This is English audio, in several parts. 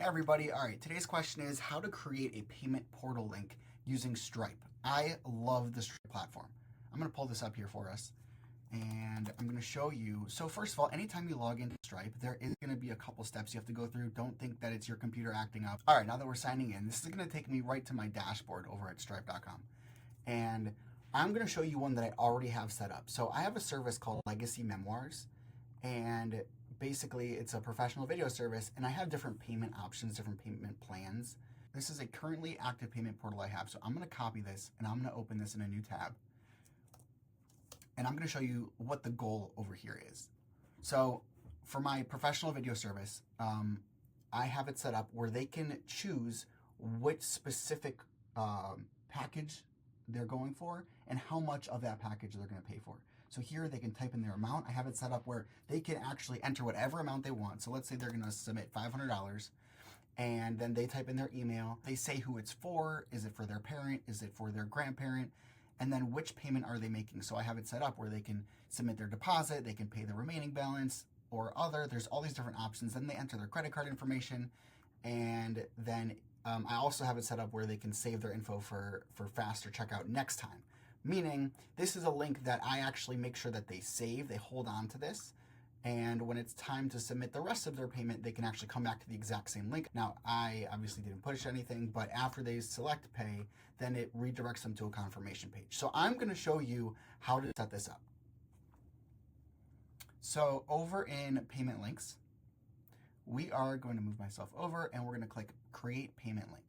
Hey everybody, all right, today's question is how to create a payment portal link using Stripe. I love the Stripe platform. I'm gonna pull this up here for us and I'm gonna show you. So first of all, anytime you log into Stripe, there is gonna be a couple steps you have to go through. Don't think that it's your computer acting up. All right, now that we're signing in, this is gonna take me right to my dashboard over at stripe.com. And I'm gonna show you one that I already have set up. So I have a service called Legacy Memoirs, and basically it's a professional video service, and I have different payment options, different payment plans. This is a currently active payment portal I have. So I'm gonna copy this and I'm gonna open this in a new tab. And I'm gonna show you what the goal over here is. So for my professional video service, I have it set up where they can choose which specific package they're going for and how much of that package they're gonna pay for. So here they can type in their amount. I have it set up where they can actually enter whatever amount they want. So let's say they're gonna submit $500 and then they type in their email. They say who it's for. Is it for their parent? Is it for their grandparent? And then which payment are they making? So I have it set up where they can submit their deposit, they can pay the remaining balance or other. There's all these different options. Then they enter their credit card information. And then I also have it set up where they can save their info for faster checkout next time. Meaning this is a link that I actually make sure that they save, they hold on to this. And when it's time to submit the rest of their payment, they can actually come back to the exact same link. Now, I obviously didn't push anything, but after they select pay, then it redirects them to a confirmation page. So I'm gonna show you how to set this up. So over in payment links, we are going to move myself over and we're gonna click create payment link.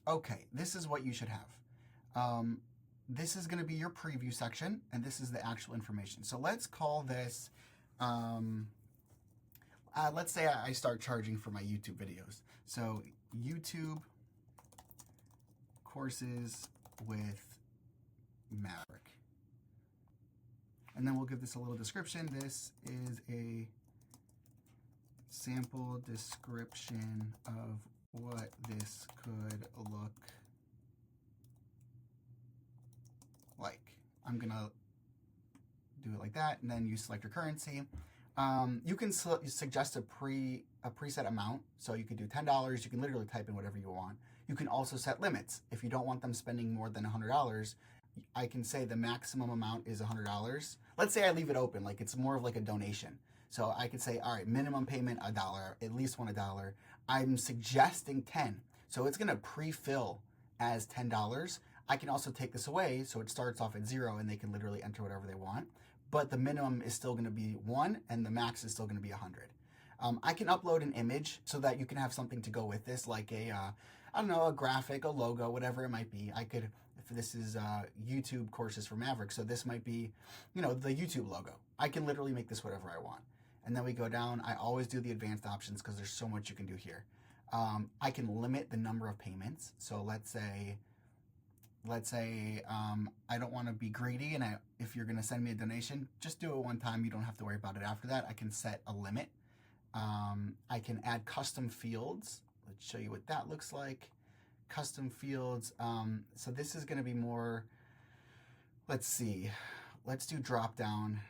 Okay, this is what you should have. This is gonna be your preview section and this is the actual information. So let's call this, let's say I start charging for my YouTube videos. So YouTube courses with Maverick. And then we'll give this a little description. This is a sample description of what this could look like. I'm gonna do it like that, and then you select your currency. You can suggest a preset amount, so you could do $10. You can literally type in whatever you want. You can also set limits. If you don't want them spending more than $100, I can say the maximum amount is $100. Let's say I leave it open, like it's more of like a donation. So I could say, all right, minimum payment $1, at least $1. I'm suggesting 10. So it's gonna pre-fill as $10. I can also take this away so it starts off at 0 and they can literally enter whatever they want. But the minimum is still gonna be 1 and the max is still gonna be 100. I can upload an image so that you can have something to go with this, like a, I don't know, a graphic, a logo, whatever it might be. I could, if this is YouTube courses for Maverick, so this might be, the YouTube logo. I can literally make this whatever I want. And then we go down. I always do the advanced options because there's so much you can do here. I can limit the number of payments. So let's say I don't want to be greedy, and if you're going to send me a donation, just do it one time. You don't have to worry about it after that. I can set a limit. I can add custom fields. Let's show you what that looks like. Custom fields. So this is going to be more, let's see, let's do drop down.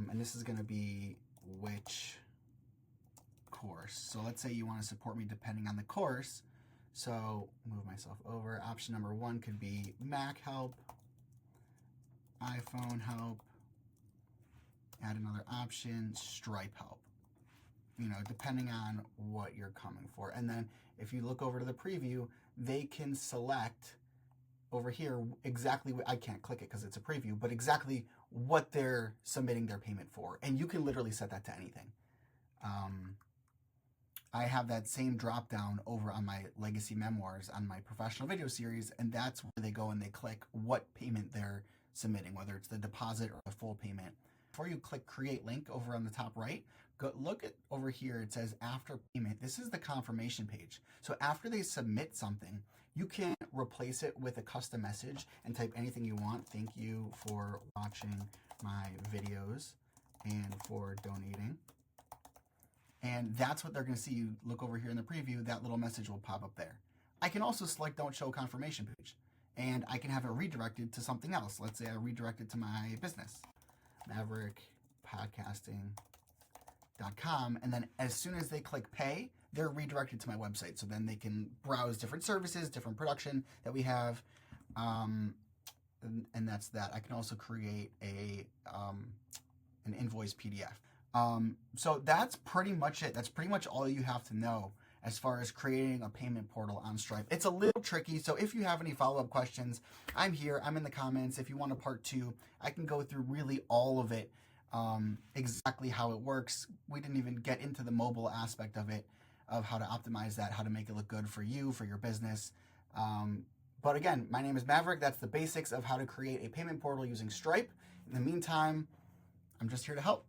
And this is going to be which course. So let's say you want to support me depending on the course. So move myself over. Option number 1 could be Mac help, iPhone help, add another option, Stripe help. Depending on what you're coming for. And then if you look over to the preview, they can select over here exactly what, I can't click it because it's a preview, but exactly what they're submitting their payment for. And you can literally set that to anything. I have that same drop down over on my Legacy Memoirs on my professional video series, and that's where they go and they click what payment they're submitting, whether it's the deposit or the full payment. Before you click create link over on the top right, go look at over here. It says after payment. This is the confirmation page. So after they submit something, you can replace it with a custom message and type anything you want. Thank you for watching my videos and for donating. And that's what they're going to see. You look over here in the preview, that little message will pop up there. I can also select don't show confirmation page, and I can have it redirected to something else. Let's say I redirect it to my business. Maverick Podcasting memoirs.com, and then as soon as they click pay, they're redirected to my website. So then they can browse different services, different production that we have, and that's that. I can also create an invoice PDF. So that's pretty much it. That's pretty much all you have to know as far as creating a payment portal on Stripe. It's a little tricky, so if you have any follow-up questions, I'm here. I'm in the comments. If you want a part 2, I can go through really all of it, exactly how it works. We didn't even get into the mobile aspect of it, of how to optimize that, how to make it look good for you, for your business. But again, my name is Maverick. That's the basics of how to create a payment portal using Stripe. In the meantime, I'm just here to help.